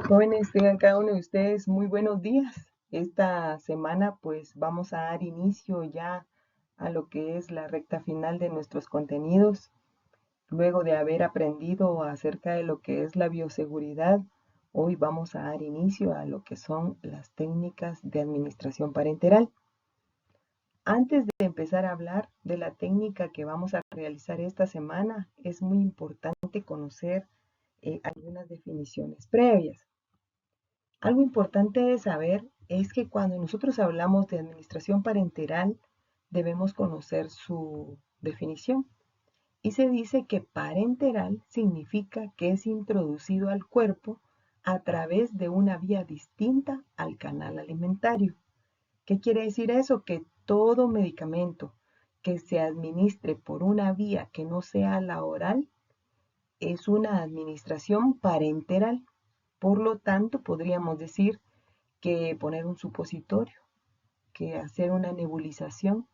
Jóvenes, tengan cada uno de ustedes muy buenos días. Esta semana pues vamos a dar inicio ya a lo que es la recta final de nuestros contenidos. Luego de haber aprendido acerca de lo que es la bioseguridad, hoy vamos a dar inicio a lo que son las técnicas de administración parenteral. Antes de empezar a hablar de la técnica que vamos a realizar esta semana, es muy importante conocer algunas definiciones previas. Algo importante de saber es que cuando nosotros hablamos de administración parenteral, debemos conocer su definición. Y se dice que parenteral significa que es introducido al cuerpo a través de una vía distinta al canal alimentario. ¿Qué quiere decir eso? Que todo medicamento que se administre por una vía que no sea la oral es una administración parenteral. Por lo tanto, podríamos decir que poner un supositorio, que hacer una nebulización,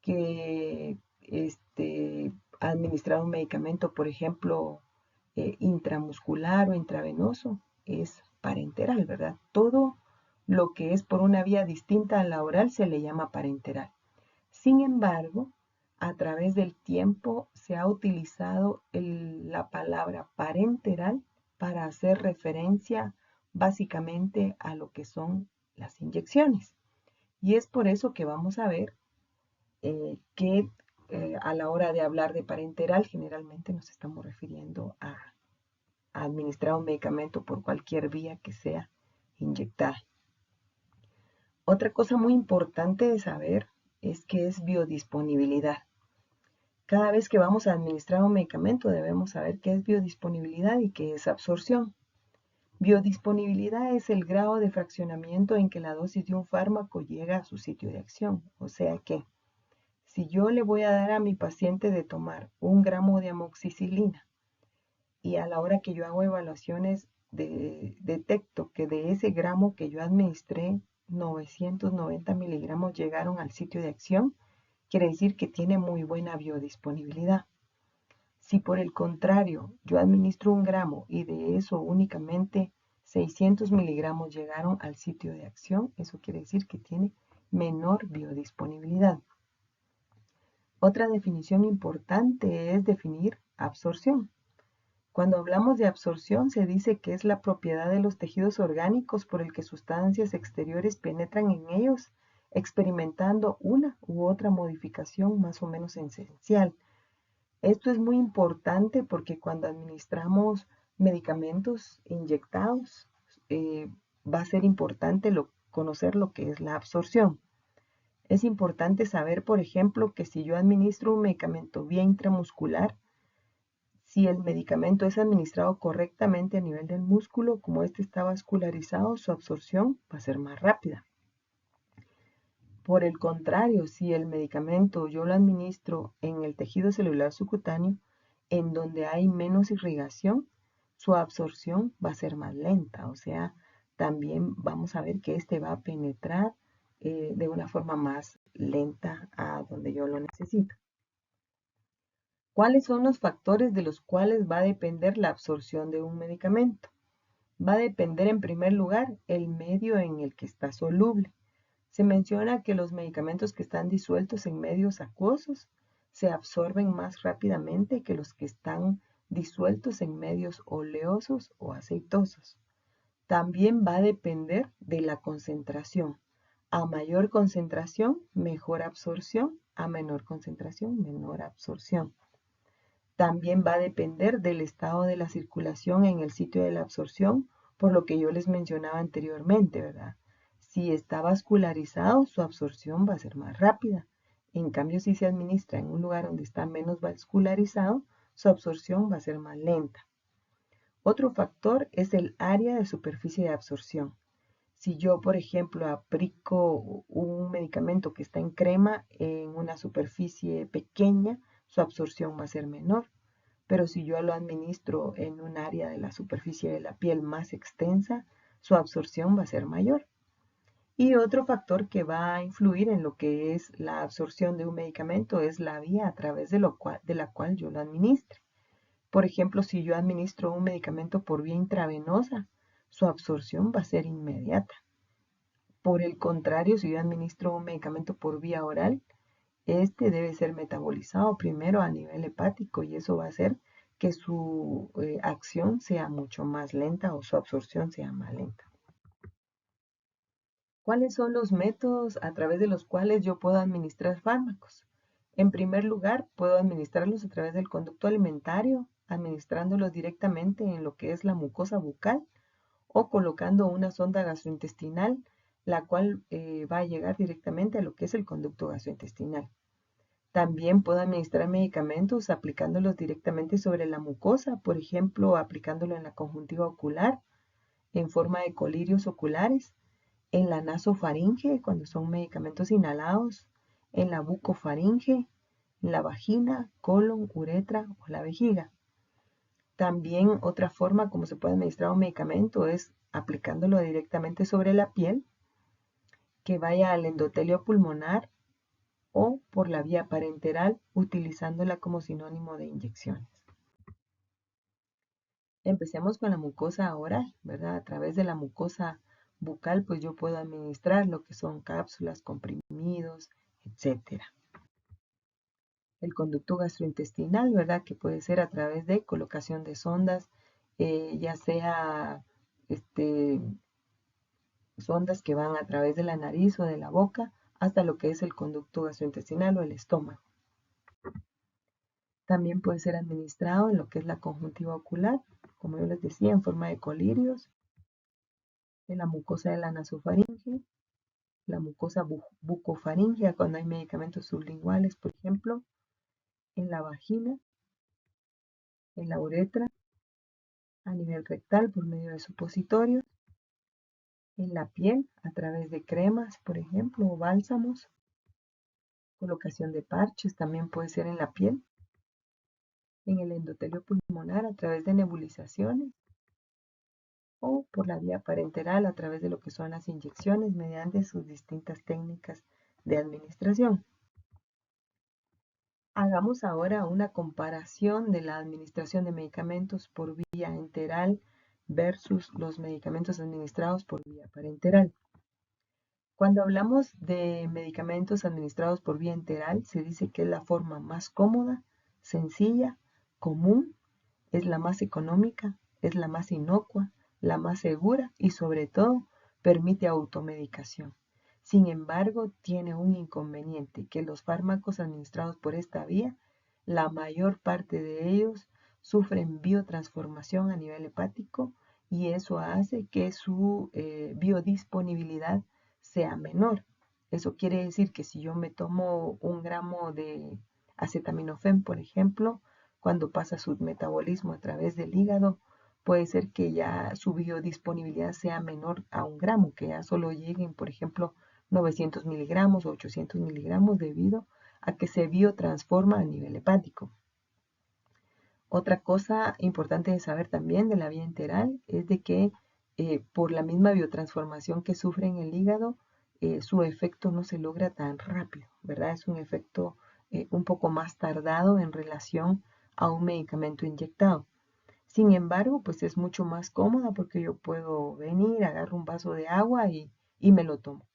que administrar un medicamento, por ejemplo, intramuscular o intravenoso, es parenteral, ¿verdad? Todo lo que es por una vía distinta a la oral se le llama parenteral. Sin embargo, a través del tiempo se ha utilizado la palabra parenteral para hacer referencia básicamente a lo que son las inyecciones. Y es por eso que vamos a ver que a la hora de hablar de parenteral generalmente nos estamos refiriendo a administrar un medicamento por cualquier vía que sea inyectada. Otra cosa muy importante de saber es que es biodisponibilidad. Cada vez que vamos a administrar un medicamento debemos saber qué es biodisponibilidad y qué es absorción. Biodisponibilidad es el grado de fraccionamiento en que la dosis de un fármaco llega a su sitio de acción. O sea que si yo le voy a dar a mi paciente de tomar 1 gramo de amoxicilina y a la hora que yo hago evaluaciones detecto que de ese gramo que yo administré, 990 miligramos llegaron al sitio de acción, quiere decir que tiene muy buena biodisponibilidad. Si por el contrario yo administro 1 gramo y de eso únicamente 600 miligramos llegaron al sitio de acción, eso quiere decir que tiene menor biodisponibilidad. Otra definición importante es definir absorción. Cuando hablamos de absorción se dice que es la propiedad de los tejidos orgánicos por el que sustancias exteriores penetran en ellos, experimentando una u otra modificación más o menos esencial. Esto es muy importante porque cuando administramos medicamentos inyectados, va a ser importante conocer lo que es la absorción. Es importante saber, por ejemplo, que si yo administro un medicamento vía intramuscular, si el medicamento es administrado correctamente a nivel del músculo, como este está vascularizado, su absorción va a ser más rápida. Por el contrario, si el medicamento yo lo administro en el tejido celular subcutáneo, en donde hay menos irrigación, su absorción va a ser más lenta. O sea, también vamos a ver que este va a penetrar de una forma más lenta a donde yo lo necesito. ¿Cuáles son los factores de los cuales va a depender la absorción de un medicamento? Va a depender en primer lugar el medio en el que está soluble. Se menciona que los medicamentos que están disueltos en medios acuosos se absorben más rápidamente que los que están disueltos en medios oleosos o aceitosos. También va a depender de la concentración. A mayor concentración, mejor absorción. A menor concentración, menor absorción. También va a depender del estado de la circulación en el sitio de la absorción, por lo que yo les mencionaba anteriormente, ¿verdad? Si está vascularizado, su absorción va a ser más rápida. En cambio, si se administra en un lugar donde está menos vascularizado, su absorción va a ser más lenta. Otro factor es el área de superficie de absorción. Si yo, por ejemplo, aplico un medicamento que está en crema en una superficie pequeña, su absorción va a ser menor. Pero si yo lo administro en un área de la superficie de la piel más extensa, su absorción va a ser mayor. Y otro factor que va a influir en lo que es la absorción de un medicamento es la vía a través de la cual yo lo administre. Por ejemplo, si yo administro un medicamento por vía intravenosa, su absorción va a ser inmediata. Por el contrario, si yo administro un medicamento por vía oral, este debe ser metabolizado primero a nivel hepático y eso va a hacer que su acción sea mucho más lenta o su absorción sea más lenta. ¿Cuáles son los métodos a través de los cuales yo puedo administrar fármacos? En primer lugar, puedo administrarlos a través del conducto alimentario, administrándolos directamente en lo que es la mucosa bucal o colocando una sonda gastrointestinal, la cual va a llegar directamente a lo que es el conducto gastrointestinal. También puedo administrar medicamentos aplicándolos directamente sobre la mucosa, por ejemplo, aplicándolo en la conjuntiva ocular, en forma de colirios oculares, en la nasofaringe, cuando son medicamentos inhalados, en la bucofaringe, en la vagina, colon, uretra o la vejiga. También otra forma como se puede administrar un medicamento es aplicándolo directamente sobre la piel, que vaya al endotelio pulmonar o por la vía parenteral, utilizándola como sinónimo de inyecciones. Empecemos con la mucosa oral, ¿verdad? A través de la mucosa bucal, pues yo puedo administrar lo que son cápsulas, comprimidos, etcétera. El conducto gastrointestinal, ¿verdad? Que puede ser a través de colocación de sondas, ya sea sondas que van a través de la nariz o de la boca hasta lo que es el conducto gastrointestinal o el estómago. También puede ser administrado en lo que es la conjuntiva ocular, como yo les decía, en forma de colirios, en la mucosa de la nasofaringe, la mucosa bucofaringea cuando hay medicamentos sublinguales, por ejemplo, en la vagina, en la uretra, a nivel rectal por medio de supositorios, en la piel a través de cremas, por ejemplo, o bálsamos, colocación de parches también puede ser en la piel, en el endotelio pulmonar a través de nebulizaciones o por la vía parenteral a través de lo que son las inyecciones mediante sus distintas técnicas de administración. Hagamos ahora una comparación de la administración de medicamentos por vía enteral versus los medicamentos administrados por vía parenteral. Cuando hablamos de medicamentos administrados por vía enteral, se dice que es la forma más cómoda, sencilla, común, es la más económica, es la más inocua, la más segura y sobre todo permite automedicación. Sin embargo, tiene un inconveniente, que los fármacos administrados por esta vía, la mayor parte de ellos sufren biotransformación a nivel hepático y eso hace que su biodisponibilidad sea menor. Eso quiere decir que si yo me tomo 1 gramo de acetaminofén, por ejemplo, cuando pasa su metabolismo a través del hígado, puede ser que ya su biodisponibilidad sea menor a 1 gramo, que ya solo lleguen, por ejemplo, 900 miligramos o 800 miligramos debido a que se biotransforma a nivel hepático. Otra cosa importante de saber también de la vía enteral es de que por la misma biotransformación que sufre en el hígado, su efecto no se logra tan rápido, ¿verdad? Es un efecto un poco más tardado en relación a un medicamento inyectado. Sin embargo, pues es mucho más cómoda porque yo puedo venir, agarro un vaso de agua y me lo tomo.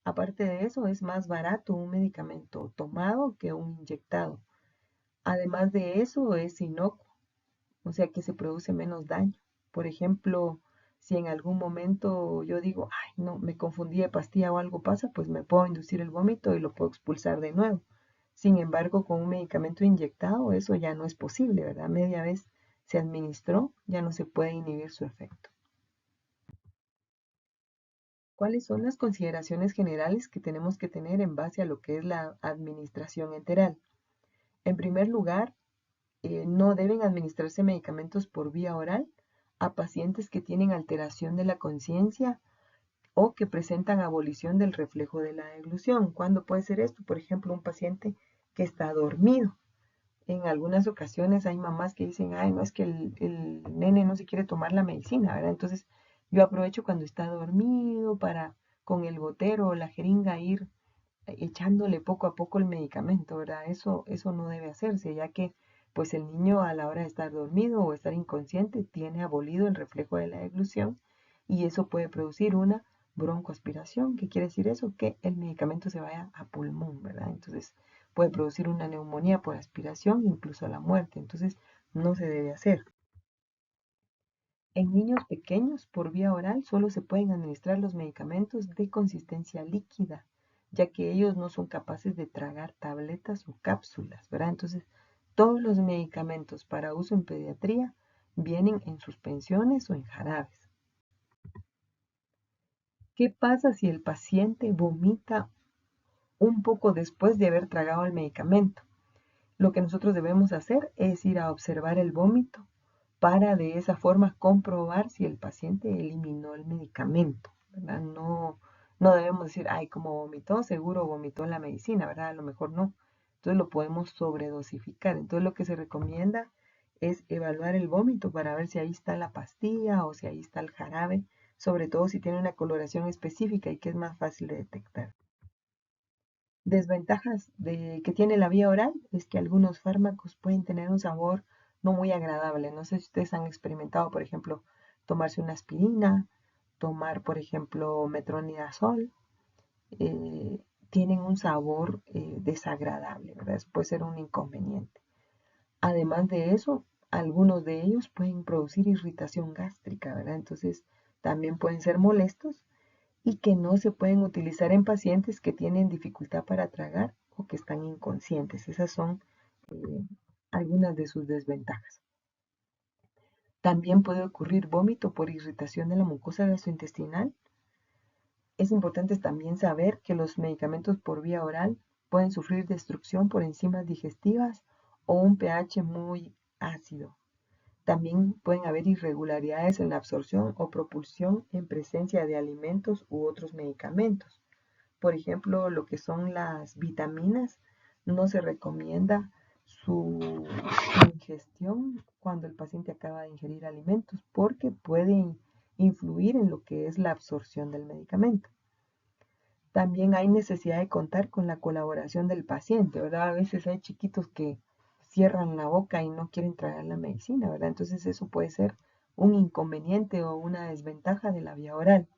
Aparte de eso, es más barato un medicamento tomado que un inyectado. Además de eso, es inocuo, o sea que se produce menos daño. Por ejemplo, si en algún momento yo digo, ay, no, me confundí de pastilla o algo pasa, pues me puedo inducir el vómito y lo puedo expulsar de nuevo. Sin embargo, con un medicamento inyectado, eso ya no es posible, ¿verdad? Media vez se administró, ya no se puede inhibir su efecto. ¿Cuáles son las consideraciones generales que tenemos que tener en base a lo que es la administración enteral? En primer lugar, no deben administrarse medicamentos por vía oral a pacientes que tienen alteración de la conciencia o que presentan abolición del reflejo de la deglución. ¿Cuándo puede ser esto? Por ejemplo, un paciente que está dormido. En algunas ocasiones hay mamás que dicen, ay, no es que el nene no se quiere tomar la medicina, ¿verdad? Entonces yo aprovecho cuando está dormido para con el gotero o la jeringa ir echándole poco a poco el medicamento, ¿verdad? Eso no debe hacerse, ya que pues el niño a la hora de estar dormido o estar inconsciente tiene abolido el reflejo de la deglución y eso puede producir una broncoaspiración. ¿Qué quiere decir eso? Que el medicamento se vaya a pulmón, ¿verdad? Entonces puede producir una neumonía por aspiración, incluso la muerte. Entonces no se debe hacer. En niños pequeños, por vía oral, solo se pueden administrar los medicamentos de consistencia líquida, ya que ellos no son capaces de tragar tabletas o cápsulas, ¿verdad? Entonces, todos los medicamentos para uso en pediatría vienen en suspensiones o en jarabes. ¿Qué pasa si el paciente vomita un poco después de haber tragado el medicamento? Lo que nosotros debemos hacer es ir a observar el vómito para de esa forma comprobar si el paciente eliminó el medicamento, ¿verdad? No debemos decir, ay, como vomitó, seguro vomitó la medicina, ¿verdad? A lo mejor no. Entonces lo podemos sobredosificar. Entonces lo que se recomienda es evaluar el vómito para ver si ahí está la pastilla o si ahí está el jarabe, sobre todo si tiene una coloración específica y que es más fácil de detectar. Desventajas que tiene la vía oral es que algunos fármacos pueden tener un sabor no muy agradable. No sé si ustedes han experimentado, por ejemplo, tomarse una aspirina, tomar, por ejemplo, metronidazol. Tienen un sabor desagradable, ¿verdad? Eso puede ser un inconveniente. Además de eso, algunos de ellos pueden producir irritación gástrica, ¿verdad? Entonces, también pueden ser molestos y que no se pueden utilizar en pacientes que tienen dificultad para tragar o que están inconscientes. Esas son eh, algunas de sus desventajas. También puede ocurrir vómito por irritación de la mucosa gastrointestinal. Es importante también saber que los medicamentos por vía oral pueden sufrir destrucción por enzimas digestivas o un pH muy ácido. También pueden haber irregularidades en la absorción o propulsión en presencia de alimentos u otros medicamentos. Por ejemplo, lo que son las vitaminas, no se recomienda su ingestión cuando el paciente acaba de ingerir alimentos porque pueden influir en lo que es la absorción del medicamento. También hay necesidad de contar con la colaboración del paciente, ¿verdad? A veces hay chiquitos que cierran la boca y no quieren tragar la medicina, ¿verdad? Entonces eso puede ser un inconveniente o una desventaja de la vía oral.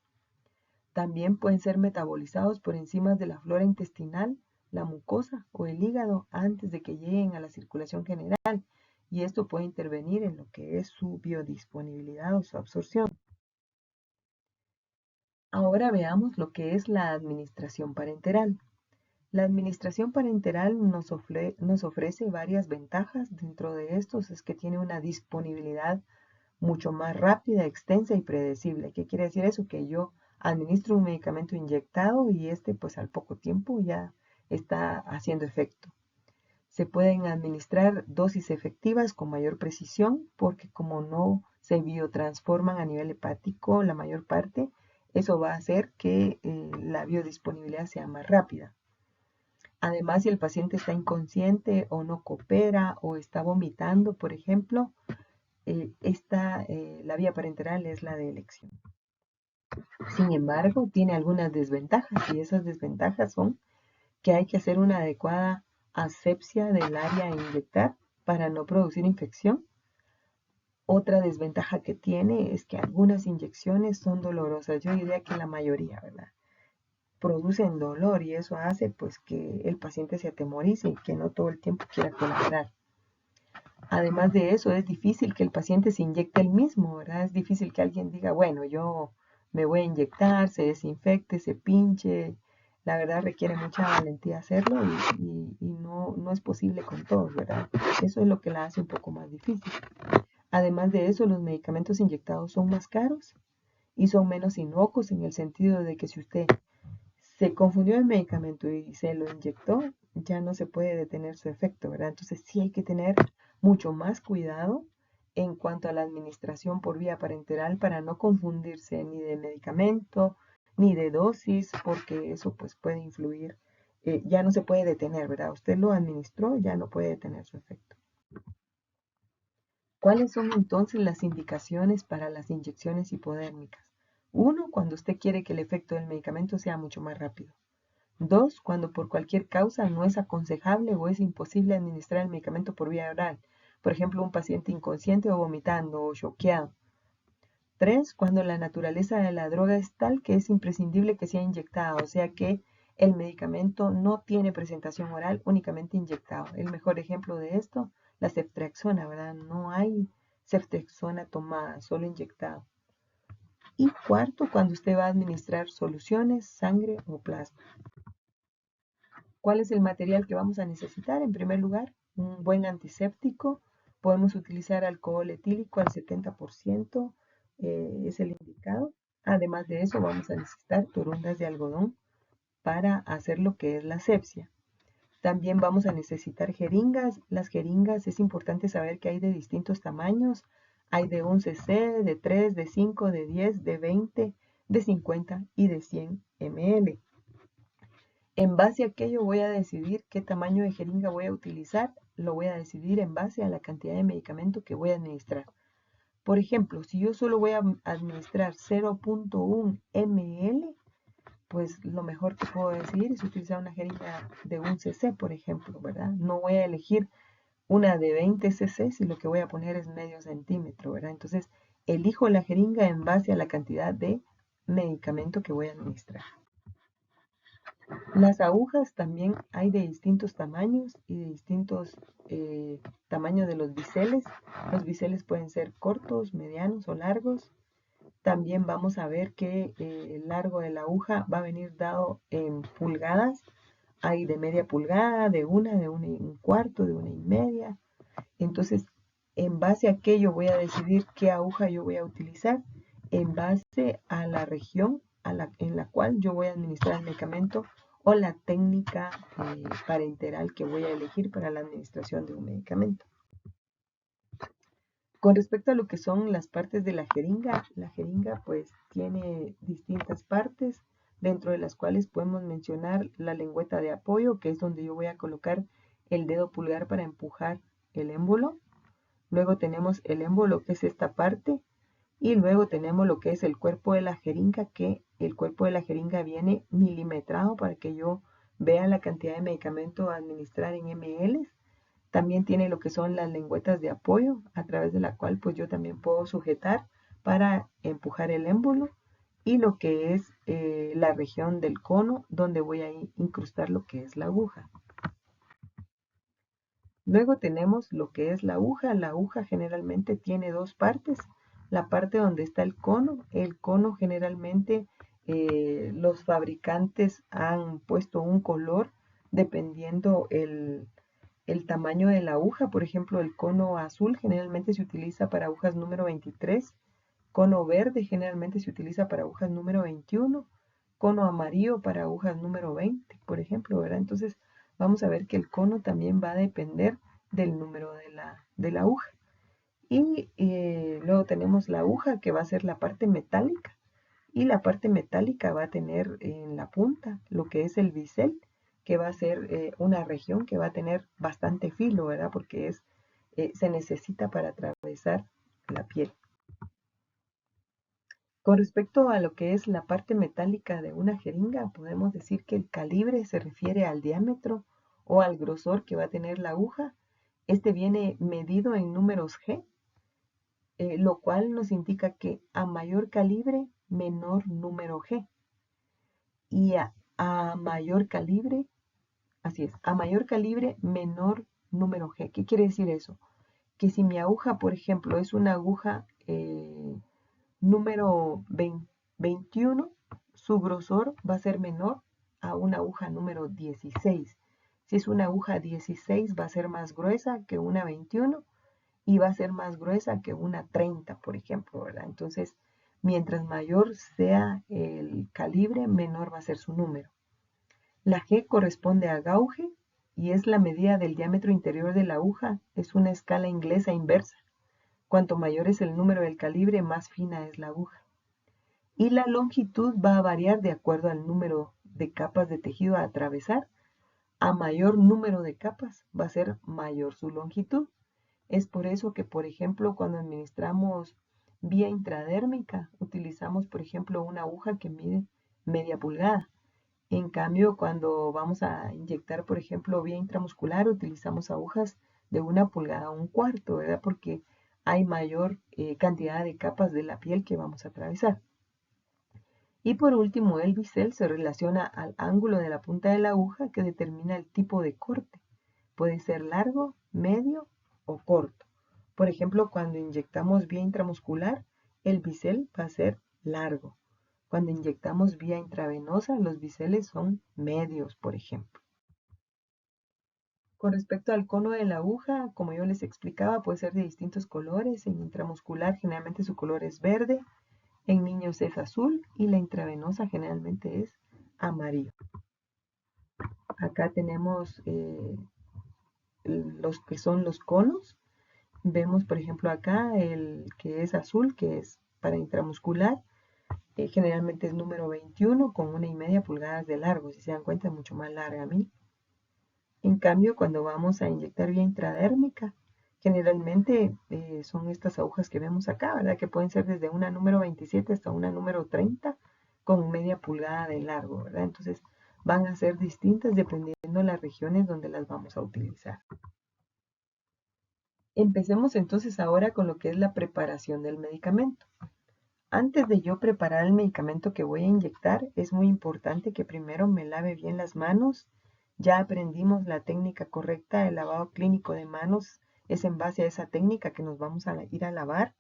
También pueden ser metabolizados por enzimas de la flora intestinal, la mucosa o el hígado antes de que lleguen a la circulación general, y esto puede intervenir en lo que es su biodisponibilidad o su absorción. Ahora veamos lo que es la administración parenteral. La administración parenteral nos ofrece varias ventajas. Dentro de estos es que tiene una disponibilidad mucho más rápida, extensa y predecible. ¿Qué quiere decir eso? Que yo administro un medicamento inyectado y este pues al poco tiempo ya está haciendo efecto. Se pueden administrar dosis efectivas con mayor precisión porque como no se biotransforman a nivel hepático la mayor parte, eso va a hacer que la biodisponibilidad sea más rápida. Además, si el paciente está inconsciente o no coopera o está vomitando, por ejemplo, la vía parenteral es la de elección. Sin embargo, tiene algunas desventajas y esas desventajas son que hay que hacer una adecuada asepsia del área a inyectar para no producir infección. Otra desventaja que tiene es que algunas inyecciones son dolorosas. Yo diría que la mayoría, ¿verdad? Producen dolor y eso hace pues que el paciente se atemorice y que no todo el tiempo quiera colaborar. Además de eso, es difícil que el paciente se inyecte el mismo, ¿verdad? Es difícil que alguien diga, bueno, yo me voy a inyectar, se desinfecte, se pinche. La verdad requiere mucha valentía hacerlo y no es posible con todos, ¿verdad? Eso es lo que la hace un poco más difícil. Además de eso, los medicamentos inyectados son más caros y son menos inocuos en el sentido de que si usted se confundió el medicamento y se lo inyectó, ya no se puede detener su efecto, ¿verdad? Entonces sí hay que tener mucho más cuidado en cuanto a la administración por vía parenteral para no confundirse ni de medicamento ni de dosis, porque eso pues puede influir, ya no se puede detener, ¿verdad? Usted lo administró, ya no puede detener su efecto. ¿Cuáles son entonces las indicaciones para las inyecciones hipodérmicas? Uno, cuando usted quiere que el efecto del medicamento sea mucho más rápido. Dos, cuando por cualquier causa no es aconsejable o es imposible administrar el medicamento por vía oral. Por ejemplo, un paciente inconsciente o vomitando o choqueado. 3, cuando la naturaleza de la droga es tal que es imprescindible que sea inyectada, o sea que el medicamento no tiene presentación oral, únicamente inyectado. El mejor ejemplo de esto, la ceftriaxona, ¿verdad? No hay ceftriaxona tomada, solo inyectado. Y cuarto, cuando usted va a administrar soluciones, sangre o plasma. ¿Cuál es el material que vamos a necesitar? En primer lugar, un buen antiséptico. Podemos utilizar alcohol etílico al 70%, es el indicado. Además de eso, vamos a necesitar torundas de algodón para hacer lo que es la asepsia. También vamos a necesitar jeringas. Las jeringas es importante saber que hay de distintos tamaños. Hay de 1 cc, de 3, de 5, de 10, de 20, de 50 y de 100 ml. En base a aquello voy a decidir qué tamaño de jeringa voy a utilizar. Lo voy a decidir en base a la cantidad de medicamento que voy a administrar. Por ejemplo, si yo solo voy a administrar 0.1 ml, pues lo mejor que puedo decidir es utilizar una jeringa de 1 cc, por ejemplo, ¿verdad? No voy a elegir una de 20 cc si lo que voy a poner es medio centímetro, ¿verdad? Entonces, elijo la jeringa en base a la cantidad de medicamento que voy a administrar. Las agujas también hay de distintos tamaños y de distintos tamaños de los biseles. Los biseles pueden ser cortos, medianos o largos. También vamos a ver que el largo de la aguja va a venir dado en pulgadas. Hay de media pulgada, de una y un cuarto, de 1,5. Entonces, en base a aquello voy a decidir qué aguja yo voy a utilizar en base a la región en la cual yo voy a administrar el medicamento o la técnica parenteral que voy a elegir para la administración de un medicamento. Con respecto a lo que son las partes de la jeringa pues tiene distintas partes, dentro de las cuales podemos mencionar la lengüeta de apoyo, que es donde yo voy a colocar el dedo pulgar para empujar el émbolo. Luego tenemos el émbolo, que es esta parte, y luego tenemos lo que es el cuerpo de la jeringa, que el cuerpo de la jeringa viene milimetrado para que yo vea la cantidad de medicamento a administrar en ml. También tiene lo que son las lengüetas de apoyo, a través de la cual pues yo también puedo sujetar para empujar el émbolo, y lo que es la región del cono, donde voy a incrustar lo que es la aguja. Luego tenemos lo que es la aguja. La aguja generalmente tiene dos partes. La parte donde está el cono generalmente los fabricantes han puesto un color dependiendo el tamaño de la aguja. Por ejemplo, el cono azul generalmente se utiliza para agujas número 23, cono verde generalmente se utiliza para agujas número 21, cono amarillo para agujas número 20, por ejemplo, ¿verdad? Entonces vamos a ver que el cono también va a depender del número de la aguja. Y luego tenemos la aguja, que va a ser la parte metálica, y la parte metálica va a tener en la punta lo que es el bisel, que va a ser una región que va a tener bastante filo, ¿verdad? Porque se necesita para atravesar la piel. Con respecto a lo que es la parte metálica de una jeringa, podemos decir que el calibre se refiere al diámetro o al grosor que va a tener la aguja. Este viene medido en números G, lo cual nos indica que a mayor calibre, menor número G. Y a mayor calibre, así es, a mayor calibre, menor número G. ¿Qué quiere decir eso? Que si mi aguja, por ejemplo, es una aguja número 21, su grosor va a ser menor a una aguja número 16. Si es una aguja 16, va a ser más gruesa que una 21 y va a ser más gruesa que una 30, por ejemplo, ¿verdad? Entonces, mientras mayor sea el calibre, menor va a ser su número. La G corresponde a gauge y es la medida del diámetro interior de la aguja. Es una escala inglesa inversa. Cuanto mayor es el número del calibre, más fina es la aguja. Y la longitud va a variar de acuerdo al número de capas de tejido a atravesar. A mayor número de capas va a ser mayor su longitud. Es por eso que, por ejemplo, cuando administramos vía intradérmica, utilizamos, por ejemplo, una aguja que mide media pulgada. En cambio, cuando vamos a inyectar, por ejemplo, vía intramuscular, utilizamos agujas de 1 pulgada a 1/4, ¿verdad? Porque hay mayor cantidad de capas de la piel que vamos a atravesar. Y por último, el bisel se relaciona al ángulo de la punta de la aguja que determina el tipo de corte. Puede ser largo, medio o corto. Por ejemplo, cuando inyectamos vía intramuscular, el bisel va a ser largo. Cuando inyectamos vía intravenosa, los biseles son medios, por ejemplo. Con respecto al cono de la aguja, como yo les explicaba, puede ser de distintos colores. En intramuscular generalmente su color es verde, en niños es azul y la intravenosa generalmente es amarillo. Acá tenemos los que son los conos. Vemos, por ejemplo, acá el que es azul, que es para intramuscular. Generalmente es número 21 con 1,5 pulgadas de largo. Si se dan cuenta, es mucho más larga a mí. En cambio, cuando vamos a inyectar vía intradérmica, generalmente son estas agujas que vemos acá, ¿verdad? Que pueden ser desde una número 27 hasta una número 30 con media pulgada de largo, ¿verdad? Entonces van a ser distintas dependiendo de las regiones donde las vamos a utilizar. Empecemos entonces ahora con lo que es la preparación del medicamento. Antes de yo preparar el medicamento que voy a inyectar, es muy importante que primero me lave bien las manos. Ya aprendimos la técnica correcta, el lavado clínico de manos es en base a esa técnica que nos vamos a ir a lavar.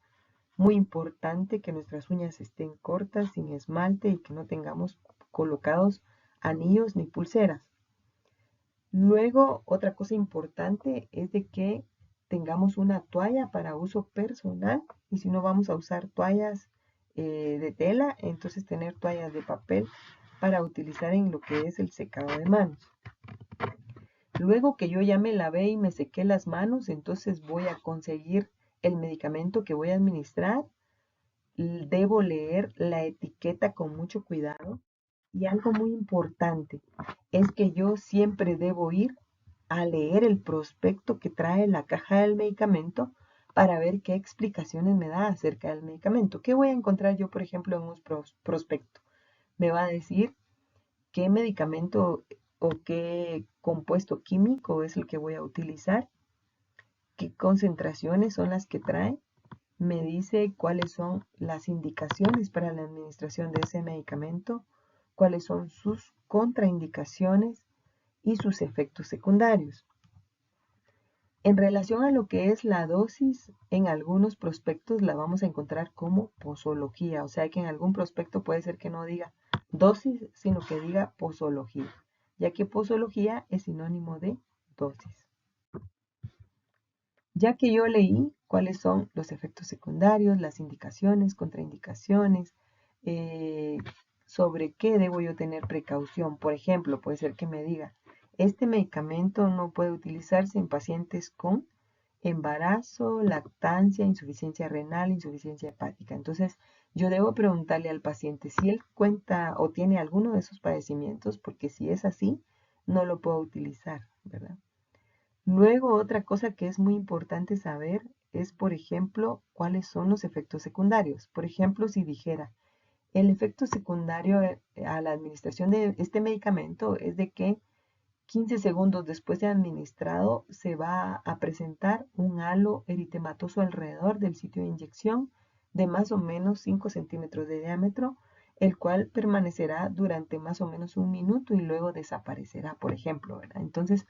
Muy importante que nuestras uñas estén cortas, sin esmalte y que no tengamos colocados anillos ni pulseras. Luego, otra cosa importante es de que tengamos una toalla para uso personal y si no vamos a usar toallas de tela, entonces tener toallas de papel para utilizar en lo que es el secado de manos. Luego que yo ya me lavé y me sequé las manos, entonces voy a conseguir el medicamento que voy a administrar. Debo leer la etiqueta con mucho cuidado. Y algo muy importante es que yo siempre debo ir a leer el prospecto que trae la caja del medicamento para ver qué explicaciones me da acerca del medicamento. ¿Qué voy a encontrar yo, por ejemplo, en un prospecto? Me va a decir qué medicamento o qué compuesto químico es el que voy a utilizar, qué concentraciones son las que trae, me dice cuáles son las indicaciones para la administración de ese medicamento, cuáles son sus contraindicaciones y sus efectos secundarios. En relación a lo que es la dosis, en algunos prospectos la vamos a encontrar como posología, o sea que en algún prospecto puede ser que no diga dosis, sino que diga posología, ya que posología es sinónimo de dosis. Ya que yo leí cuáles son los efectos secundarios, las indicaciones, contraindicaciones, eh, sobre qué debo yo tener precaución. Por ejemplo, puede ser que me diga, este medicamento no puede utilizarse en pacientes con embarazo, lactancia, insuficiencia renal, insuficiencia hepática. Entonces, yo debo preguntarle al paciente si él cuenta o tiene alguno de esos padecimientos, porque si es así, no lo puedo utilizar, ¿verdad? Luego, otra cosa que es muy importante saber es, por ejemplo, cuáles son los efectos secundarios. Por ejemplo, si dijera, el efecto secundario a la administración de este medicamento es de que 15 segundos después de administrado se va a presentar un halo eritematoso alrededor del sitio de inyección de más o menos 5 centímetros de diámetro, el cual permanecerá durante más o menos 1 minuto y luego desaparecerá, por ejemplo, ¿verdad? Entonces,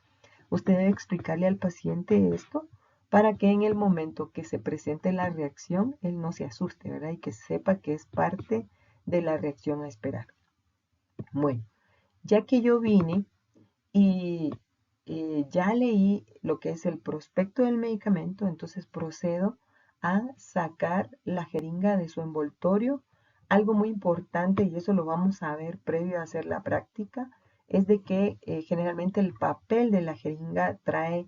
usted debe explicarle al paciente esto para que en el momento que se presente la reacción, él no se asuste, ¿verdad? Y que sepa que es parte de la reacción a esperar. Bueno, ya que yo vine y ya leí lo que es el prospecto del medicamento, entonces procedo a sacar la jeringa de su envoltorio. Algo muy importante, y eso lo vamos a ver previo a hacer la práctica, es de que generalmente el papel de la jeringa trae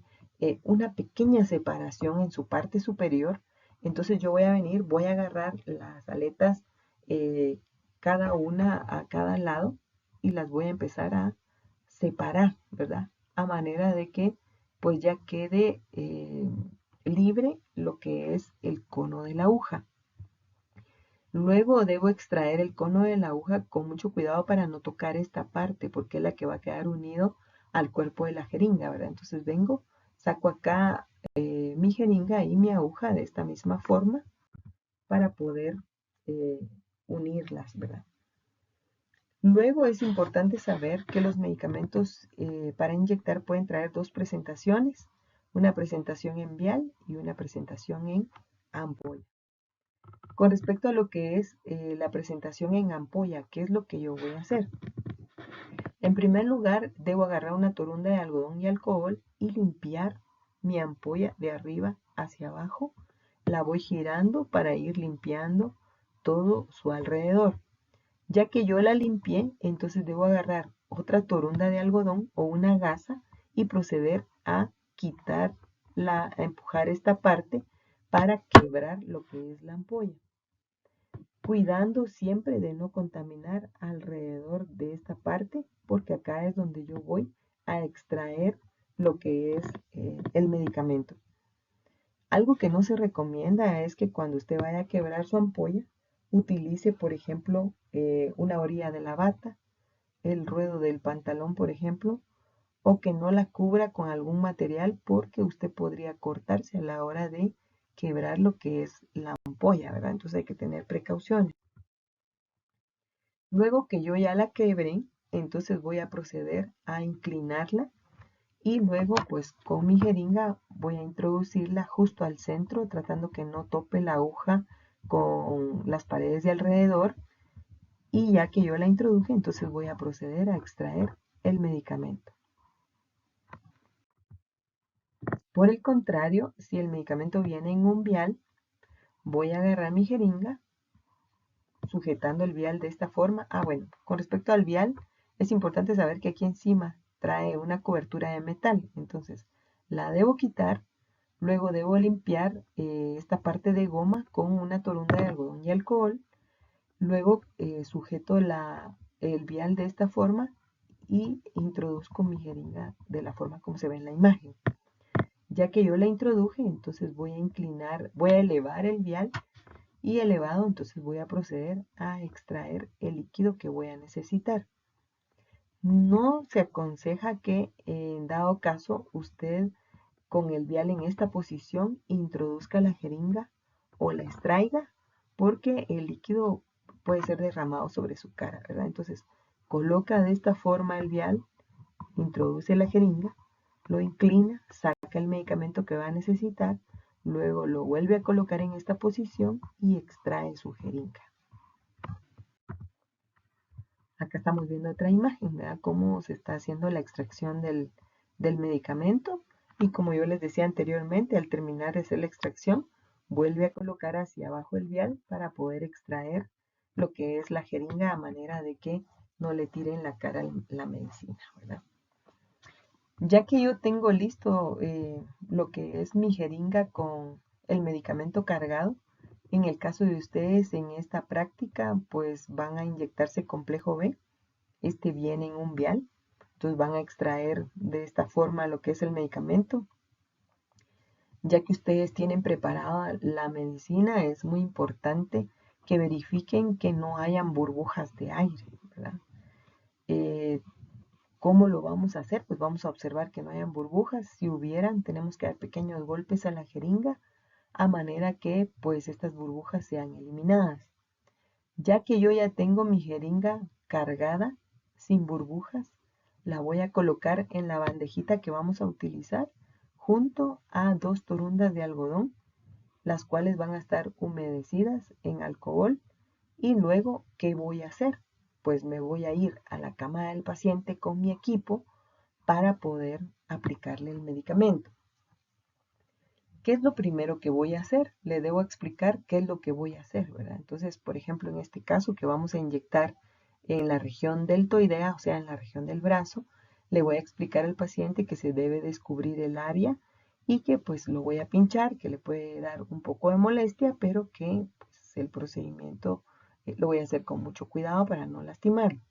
una pequeña separación en su parte superior. Entonces yo voy a venir, voy a agarrar las aletas, eh, cada una a cada lado, y las voy a empezar a separar, ¿verdad? A manera de que pues ya quede libre lo que es el cono de la aguja. Luego debo extraer el cono de la aguja con mucho cuidado para no tocar esta parte porque es la que va a quedar unido al cuerpo de la jeringa, ¿verdad? Entonces vengo, saco acá mi jeringa y mi aguja de esta misma forma para poder unirlas, ¿verdad? Luego es importante saber que los medicamentos para inyectar pueden traer dos presentaciones, una presentación en vial y una presentación en ampolla. Con respecto a lo que es la presentación en ampolla, ¿qué es lo que yo voy a hacer? En primer lugar, debo agarrar una torunda de algodón y alcohol y limpiar mi ampolla de arriba hacia abajo. La voy girando para ir limpiando todo su alrededor. Ya que yo la limpié, entonces debo agarrar otra torunda de algodón o una gasa y proceder a a empujar esta parte para quebrar lo que es la ampolla. Cuidando siempre de no contaminar alrededor de esta parte, porque acá es donde yo voy a extraer lo que es el medicamento. Algo que no se recomienda es que cuando usted vaya a quebrar su ampolla, utilice, por ejemplo, una orilla de la bata, el ruedo del pantalón, por ejemplo, o que no la cubra con algún material porque usted podría cortarse a la hora de quebrar lo que es la ampolla, ¿verdad? Entonces hay que tener precauciones. Luego que yo ya la quebré, entonces voy a proceder a inclinarla y luego pues con mi jeringa voy a introducirla justo al centro tratando que no tope la aguja con las paredes de alrededor y ya que yo la introduje entonces voy a proceder a extraer el medicamento. Por el contrario, si el medicamento viene en un vial, voy a agarrar mi jeringa sujetando el vial de esta forma. Bueno, con respecto al vial es importante saber que aquí encima trae una cobertura de metal, entonces la debo quitar. Luego debo limpiar esta parte de goma con una torunda de algodón y alcohol. Luego sujeto el vial de esta forma y introduzco mi jeringa de la forma como se ve en la imagen. Ya que yo la introduje, entonces voy a inclinar, voy a elevar el vial y elevado, entonces voy a proceder a extraer el líquido que voy a necesitar. No se aconseja que en dado caso usted con el vial en esta posición introduzca la jeringa o la extraiga porque el líquido puede ser derramado sobre su cara, ¿verdad? Entonces coloca de esta forma el vial, introduce la jeringa, lo inclina, saca el medicamento que va a necesitar, luego lo vuelve a colocar en esta posición y extrae su jeringa. Acá estamos viendo otra imagen, ¿verdad? Cómo se está haciendo la extracción del medicamento. Y como yo les decía anteriormente, al terminar de hacer la extracción, vuelve a colocar hacia abajo el vial para poder extraer lo que es la jeringa a manera de que no le tire en la cara la medicina, ¿verdad? Ya que yo tengo listo lo que es mi jeringa con el medicamento cargado, en el caso de ustedes en esta práctica, pues van a inyectarse complejo B. Este viene en un vial, entonces van a extraer de esta forma lo que es el medicamento. Ya que ustedes tienen preparada la medicina, es muy importante que verifiquen que no hayan burbujas de aire, ¿verdad? ¿Cómo lo vamos a hacer? Pues vamos a observar que no hayan burbujas. Si hubieran, tenemos que dar pequeños golpes a la jeringa a manera que pues estas burbujas sean eliminadas. Ya que yo ya tengo mi jeringa cargada sin burbujas, la voy a colocar en la bandejita que vamos a utilizar junto a dos torundas de algodón, las cuales van a estar humedecidas en alcohol. Y luego, ¿qué voy a hacer? Pues me voy a ir a la cama del paciente con mi equipo para poder aplicarle el medicamento. ¿Qué es lo primero que voy a hacer? Le debo explicar qué es lo que voy a hacer, ¿verdad? Entonces, por ejemplo, en este caso que vamos a inyectar en la región deltoidea, o sea, en la región del brazo, le voy a explicar al paciente que se debe descubrir el área y que pues lo voy a pinchar, que le puede dar un poco de molestia, pero que pues, el procedimiento lo voy a hacer con mucho cuidado para no lastimarlo.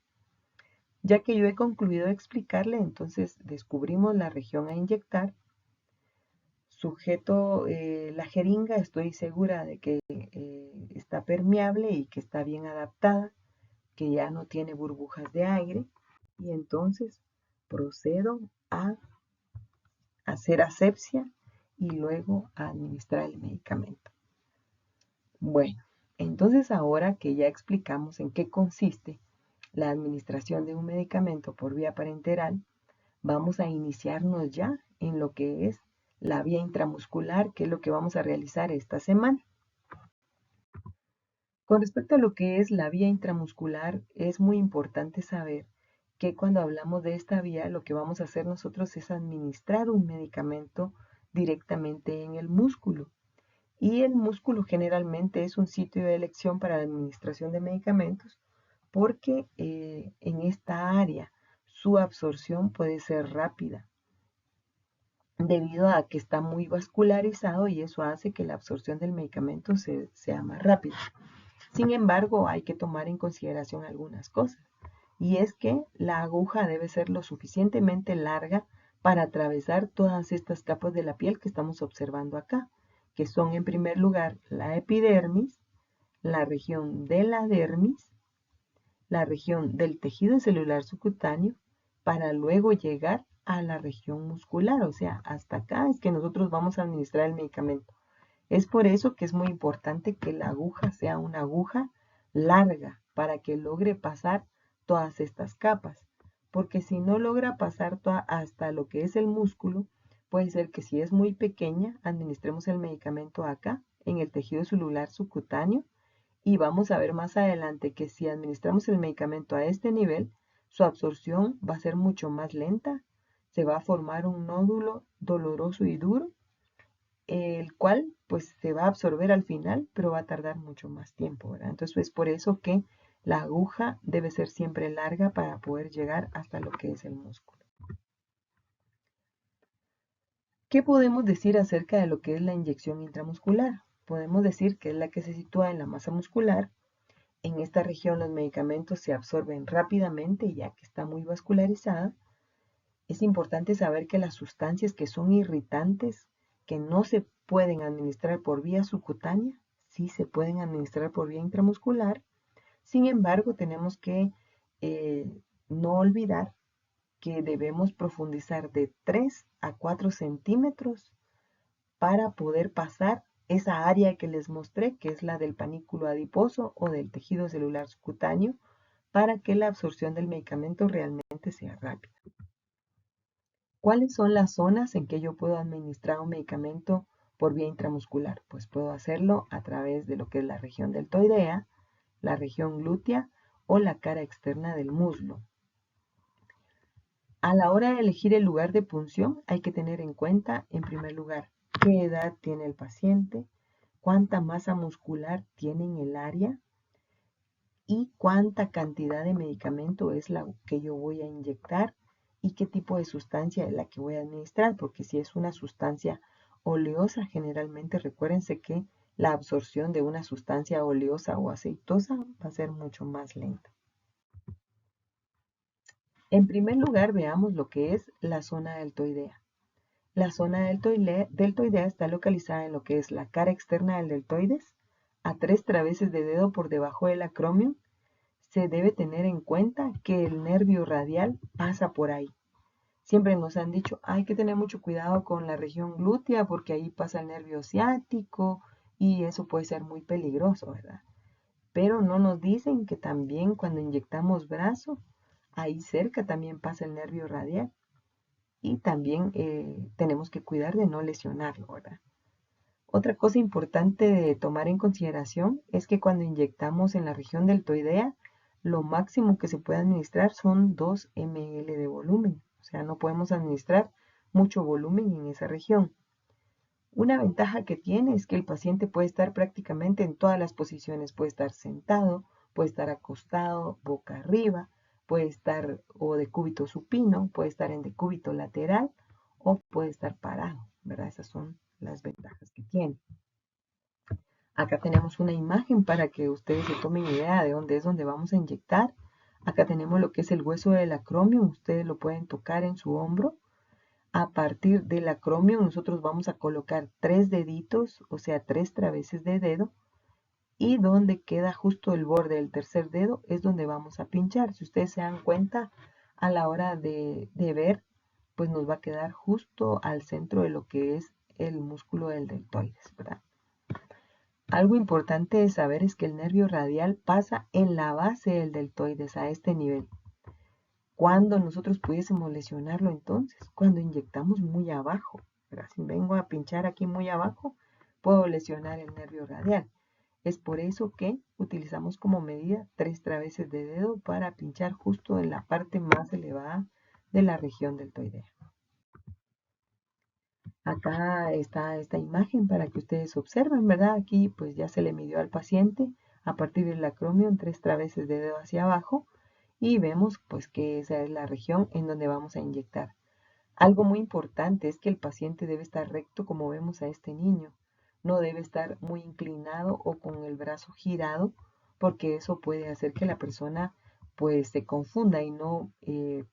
Ya que yo he concluido de explicarle, entonces descubrimos la región a inyectar, sujeto la jeringa, estoy segura de que está permeable y que está bien adaptada, que ya no tiene burbujas de aire y entonces procedo a hacer asepsia y luego a administrar el medicamento. Bueno, entonces ahora que ya explicamos en qué consiste la administración de un medicamento por vía parenteral, vamos a iniciarnos ya en lo que es la vía intramuscular, que es lo que vamos a realizar esta semana. Con respecto a lo que es la vía intramuscular, es muy importante saber que cuando hablamos de esta vía, lo que vamos a hacer nosotros es administrar un medicamento directamente en el músculo. Y el músculo generalmente es un sitio de elección para la administración de medicamentos porque en esta área su absorción puede ser rápida debido a que está muy vascularizado y eso hace que la absorción del medicamento sea más rápida. Sin embargo, hay que tomar en consideración algunas cosas, y es que la aguja debe ser lo suficientemente larga para atravesar todas estas capas de la piel que estamos observando acá, que son en primer lugar la epidermis, la región de la dermis, la región del tejido celular subcutáneo, para luego llegar a la región muscular, o sea, hasta acá es que nosotros vamos a administrar el medicamento. Es por eso que es muy importante que la aguja sea una aguja larga para que logre pasar todas estas capas. Porque si no logra pasar hasta lo que es el músculo, puede ser que si es muy pequeña, administremos el medicamento acá, en el tejido celular subcutáneo, y vamos a ver más adelante que si administramos el medicamento a este nivel, su absorción va a ser mucho más lenta, se va a formar un nódulo doloroso y duro, el cual pues se va a absorber al final, pero va a tardar mucho más tiempo, ¿verdad? Entonces es por eso que la aguja debe ser siempre larga para poder llegar hasta lo que es el músculo. ¿Qué podemos decir acerca de lo que es la inyección intramuscular? Podemos decir que es la que se sitúa en la masa muscular. En esta región los medicamentos se absorben rápidamente ya que está muy vascularizada. Es importante saber que las sustancias que son irritantes, que no se pueden administrar por vía subcutánea, sí se pueden administrar por vía intramuscular. Sin embargo, tenemos que no olvidar que debemos profundizar de 3 a 4 centímetros para poder pasar esa área que les mostré, que es la del panículo adiposo o del tejido celular subcutáneo, para que la absorción del medicamento realmente sea rápida. ¿Cuáles son las zonas en que yo puedo administrar un medicamento por vía intramuscular? Pues puedo hacerlo a través de lo que es la región deltoidea, la región glútea o la cara externa del muslo. A la hora de elegir el lugar de punción hay que tener en cuenta, en primer lugar, qué edad tiene el paciente, cuánta masa muscular tiene en el área y cuánta cantidad de medicamento es la que yo voy a inyectar y qué tipo de sustancia es la que voy a administrar, porque si es una sustancia oleosa, generalmente recuérdense que la absorción de una sustancia oleosa o aceitosa va a ser mucho más lenta. En primer lugar, veamos lo que es la zona deltoidea. La zona deltoidea está localizada en lo que es la cara externa del deltoides, a 3 traveses de dedo por debajo del acromion. Se debe tener en cuenta que el nervio radial pasa por ahí. Siempre nos han dicho, hay que tener mucho cuidado con la región glútea porque ahí pasa el nervio ciático y eso puede ser muy peligroso, ¿verdad? Pero no nos dicen que también cuando inyectamos brazo, ahí cerca también pasa el nervio radial y también tenemos que cuidar de no lesionarlo, ¿verdad? Otra cosa importante de tomar en consideración es que cuando inyectamos en la región deltoidea, lo máximo que se puede administrar son 2 ml de volumen, o sea, no podemos administrar mucho volumen en esa región. Una ventaja que tiene es que el paciente puede estar prácticamente en todas las posiciones, puede estar sentado, puede estar acostado, boca arriba, puede estar o de cúbito supino, puede estar en decúbito lateral o puede estar parado, ¿verdad? Esas son las ventajas que tiene. Acá tenemos una imagen para que ustedes se tomen idea de dónde es donde vamos a inyectar. Acá tenemos lo que es el hueso del acromion, ustedes lo pueden tocar en su hombro. A partir del acromion nosotros vamos a colocar 3 deditos, o sea 3 traveses de dedo, y donde queda justo el borde del tercer dedo es donde vamos a pinchar. Si ustedes se dan cuenta a la hora de ver, pues nos va a quedar justo al centro de lo que es el músculo del deltoides, ¿verdad? Algo importante de saber es que el nervio radial pasa en la base del deltoides a este nivel. ¿Cuándo nosotros pudiésemos lesionarlo entonces? Cuando inyectamos muy abajo, ¿verdad? Si vengo a pinchar aquí muy abajo, puedo lesionar el nervio radial. Es por eso que utilizamos como medida 3 traveses de dedo para pinchar justo en la parte más elevada de la región deltoidea. Acá está esta imagen para que ustedes observen, ¿verdad? Aquí pues ya se le midió al paciente a partir del acromio en 3 traveses de dedo hacia abajo y vemos pues que esa es la región en donde vamos a inyectar. Algo muy importante es que el paciente debe estar recto como vemos a este niño. No debe estar muy inclinado o con el brazo girado porque eso puede hacer que la persona pues se confunda y no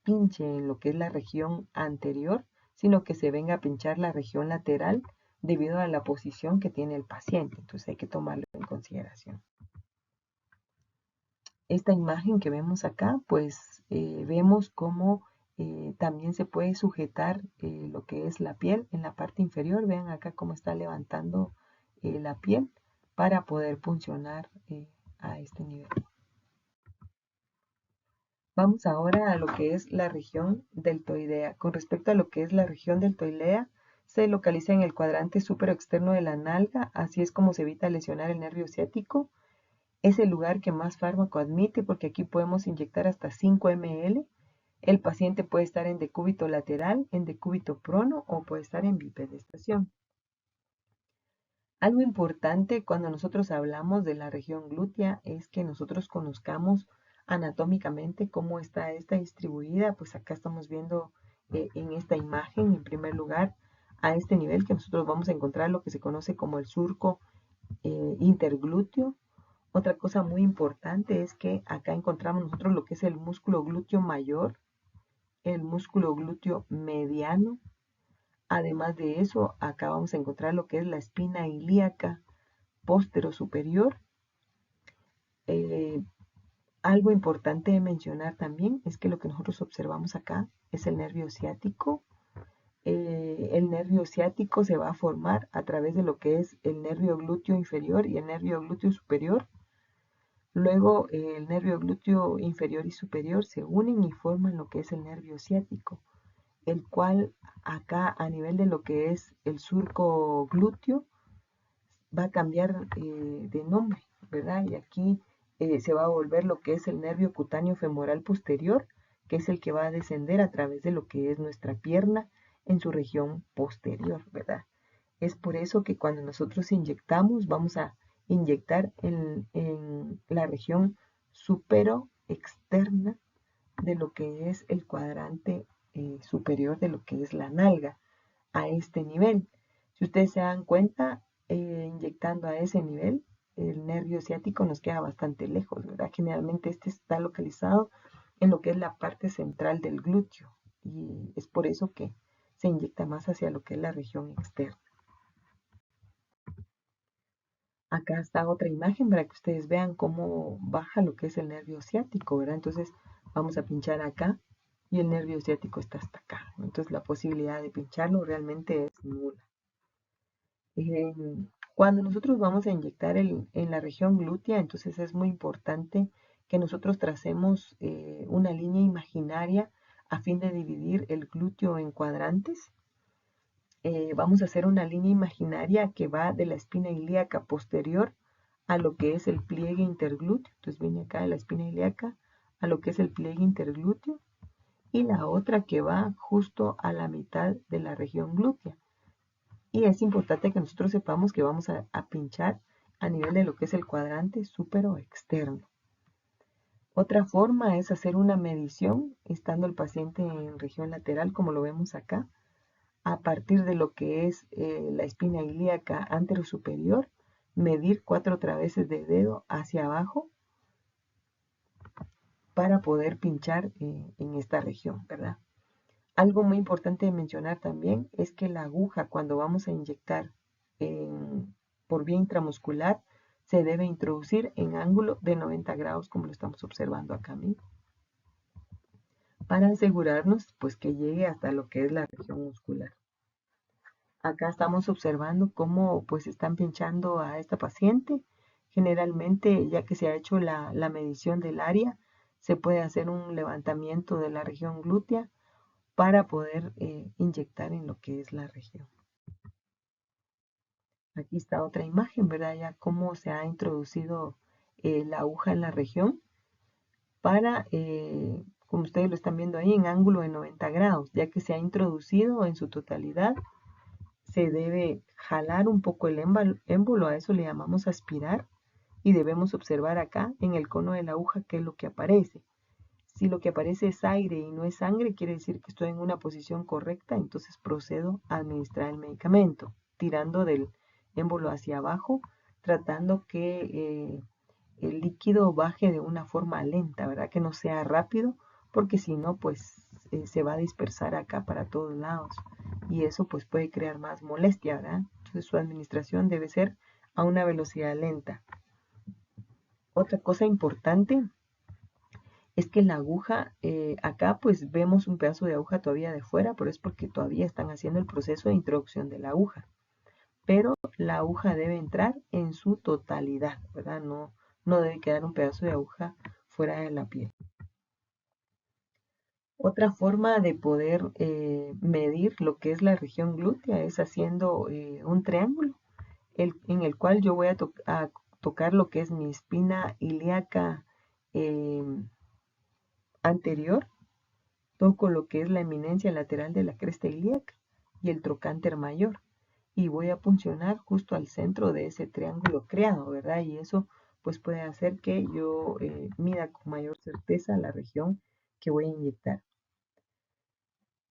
pinche en lo que es la región anterior, sino que se venga a pinchar la región lateral debido a la posición que tiene el paciente. Entonces hay que tomarlo en consideración. Esta imagen que vemos acá, pues vemos cómo también se puede sujetar lo que es la piel en la parte inferior. Vean acá cómo está levantando la piel para poder funcionar a este nivel. Vamos ahora a lo que es la región deltoidea. Con respecto a lo que es la región deltoidea, se localiza en el cuadrante externo de la nalga, así es como se evita lesionar el nervio ciático. Es el lugar que más fármaco admite porque aquí podemos inyectar hasta 5 ml. El paciente puede estar en decúbito lateral, en decúbito prono o puede estar en bipedestación. Algo importante cuando nosotros hablamos de la región glútea es que nosotros conozcamos anatómicamente cómo está esta distribuida. Pues acá estamos viendo en esta imagen, en primer lugar, a este nivel que nosotros vamos a encontrar lo que se conoce como el surco interglúteo. Otra cosa muy importante es que acá encontramos nosotros lo que es el músculo glúteo mayor, el músculo glúteo mediano. Además de eso, acá vamos a encontrar lo que es la espina ilíaca superior. Algo importante de mencionar también es que lo que nosotros observamos acá es el nervio ciático. El nervio ciático se va a formar a través de lo que es el nervio glúteo inferior y el nervio glúteo superior. Luego el nervio glúteo inferior y superior se unen y forman lo que es el nervio ciático, el cual acá a nivel de lo que es el surco glúteo va a cambiar de nombre, ¿verdad? Y aquí se va a volver lo que es el nervio cutáneo femoral posterior, que es el que va a descender a través de lo que es nuestra pierna en su región posterior, ¿verdad? Es por eso que cuando nosotros inyectamos, vamos a inyectar en la región supero-externa de lo que es el cuadrante superior de lo que es la nalga, a este nivel. Si ustedes se dan cuenta, inyectando a ese nivel, el nervio ciático nos queda bastante lejos, ¿verdad? Generalmente este está localizado en lo que es la parte central del glúteo y es por eso que se inyecta más hacia lo que es la región externa. Acá está otra imagen para que ustedes vean cómo baja lo que es el nervio ciático, ¿verdad? Entonces vamos a pinchar acá y el nervio ciático está hasta acá. Entonces la posibilidad de pincharlo realmente es nula. Cuando nosotros vamos a inyectar en la región glútea, entonces es muy importante que nosotros tracemos una línea imaginaria a fin de dividir el glúteo en cuadrantes. Vamos a hacer una línea imaginaria que va de la espina ilíaca posterior a lo que es el pliegue interglúteo. Entonces viene acá de la espina ilíaca a lo que es el pliegue interglúteo y la otra que va justo a la mitad de la región glútea. Y es importante que nosotros sepamos que vamos a pinchar a nivel de lo que es el cuadrante supero-externo. Otra forma es hacer una medición estando el paciente en región lateral, como lo vemos acá, a partir de lo que es la espina ilíaca anterosuperior, medir 4 traveses de dedo hacia abajo para poder pinchar en esta región, ¿verdad? Algo muy importante de mencionar también es que la aguja cuando vamos a inyectar por vía intramuscular se debe introducir en ángulo de 90 grados como lo estamos observando acá mismo para asegurarnos pues que llegue hasta lo que es la región muscular. Acá estamos observando cómo pues están pinchando a esta paciente. Generalmente, ya que se ha hecho la medición del área, se puede hacer un levantamiento de la región glútea para poder inyectar en lo que es la región. Aquí está otra imagen, ¿verdad? Ya cómo se ha introducido la aguja en la región para, como ustedes lo están viendo ahí, en ángulo de 90 grados, ya que se ha introducido en su totalidad. Se debe jalar un poco el émbolo, a eso le llamamos aspirar, y debemos observar acá en el cono de la aguja qué es lo que aparece. Si lo que aparece es aire y no es sangre, quiere decir que estoy en una posición correcta, entonces procedo a administrar el medicamento, tirando del émbolo hacia abajo, tratando que el líquido baje de una forma lenta, ¿verdad? Que no sea rápido, porque si no, pues se va a dispersar acá para todos lados y eso pues puede crear más molestia, ¿verdad? Entonces su administración debe ser a una velocidad lenta. Otra cosa importante es que la aguja, acá pues vemos un pedazo de aguja todavía de fuera, pero es porque todavía están haciendo el proceso de introducción de la aguja. Pero la aguja debe entrar en su totalidad, ¿verdad? No, no debe quedar un pedazo de aguja fuera de la piel. Otra forma de poder medir lo que es la región glútea es haciendo un triángulo en el cual yo voy a tocar lo que es mi espina ilíaca eh, anterior, toco lo que es la eminencia lateral de la cresta ilíaca y el trocánter mayor y voy a puncionar justo al centro de ese triángulo creado, ¿verdad? Y eso pues puede hacer que yo mida con mayor certeza la región que voy a inyectar.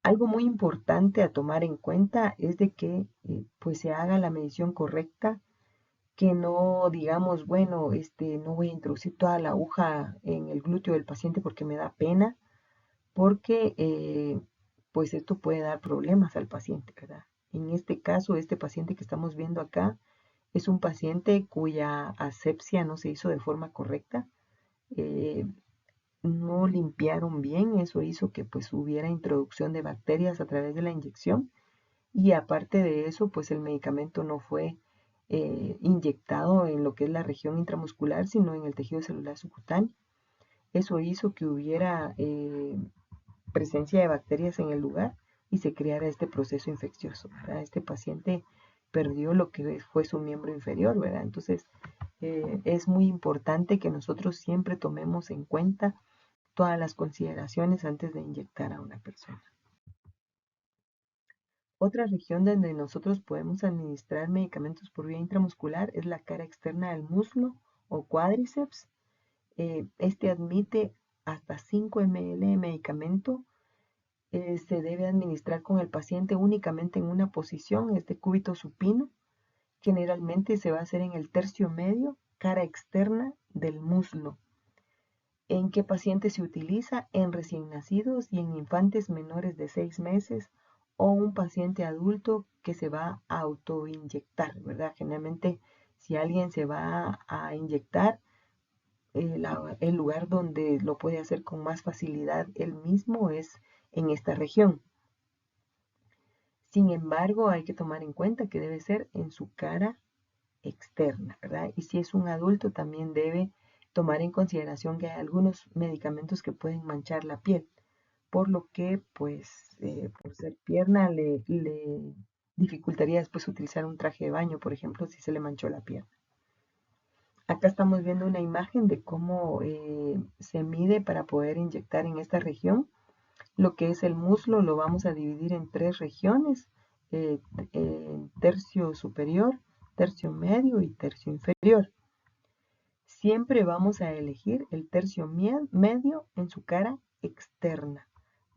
Algo muy importante a tomar en cuenta es de que pues se haga la medición correcta, que no digamos, bueno, no voy a introducir toda la aguja en el glúteo del paciente porque me da pena, porque pues esto puede dar problemas al paciente, ¿verdad? En este caso, este paciente que estamos viendo acá es un paciente cuya asepsia no se hizo de forma correcta. eh, no limpiaron bien, eso hizo que pues hubiera introducción de bacterias a través de la inyección y aparte de eso pues el medicamento no fue inyectado en lo que es la región intramuscular sino en el tejido celular subcutáneo. Eso hizo que hubiera presencia de bacterias en el lugar y se creara este proceso infeccioso, ¿verdad? Este paciente perdió lo que fue su miembro inferior, ¿verdad? Entonces es muy importante que nosotros siempre tomemos en cuenta todas las consideraciones antes de inyectar a una persona. Otra región donde nosotros podemos administrar medicamentos por vía intramuscular es la cara externa del muslo o cuádriceps. Este admite hasta 5 ml de medicamento. Se debe administrar con el paciente únicamente en una posición, este cúbito supino. Generalmente se va a hacer en el tercio medio, cara externa del muslo. ¿En qué paciente se utiliza? En recién nacidos y en infantes menores de 6 meses o un paciente adulto que se va a autoinyectar, ¿verdad? Generalmente si alguien se va a inyectar, el lugar donde lo puede hacer con más facilidad él mismo es en esta región. Sin embargo, hay que tomar en cuenta que debe ser en su cara externa, ¿verdad? Y si es un adulto, también debe tomar en consideración que hay algunos medicamentos que pueden manchar la piel, por lo que, pues, por ser pierna, le dificultaría después utilizar un traje de baño, por ejemplo, si se le manchó la pierna. Acá estamos viendo una imagen de cómo se mide para poder inyectar en esta región. Lo que es el muslo lo vamos a dividir en 3 regiones, eh, tercio superior, tercio medio y tercio inferior. Siempre vamos a elegir el tercio medio en su cara externa,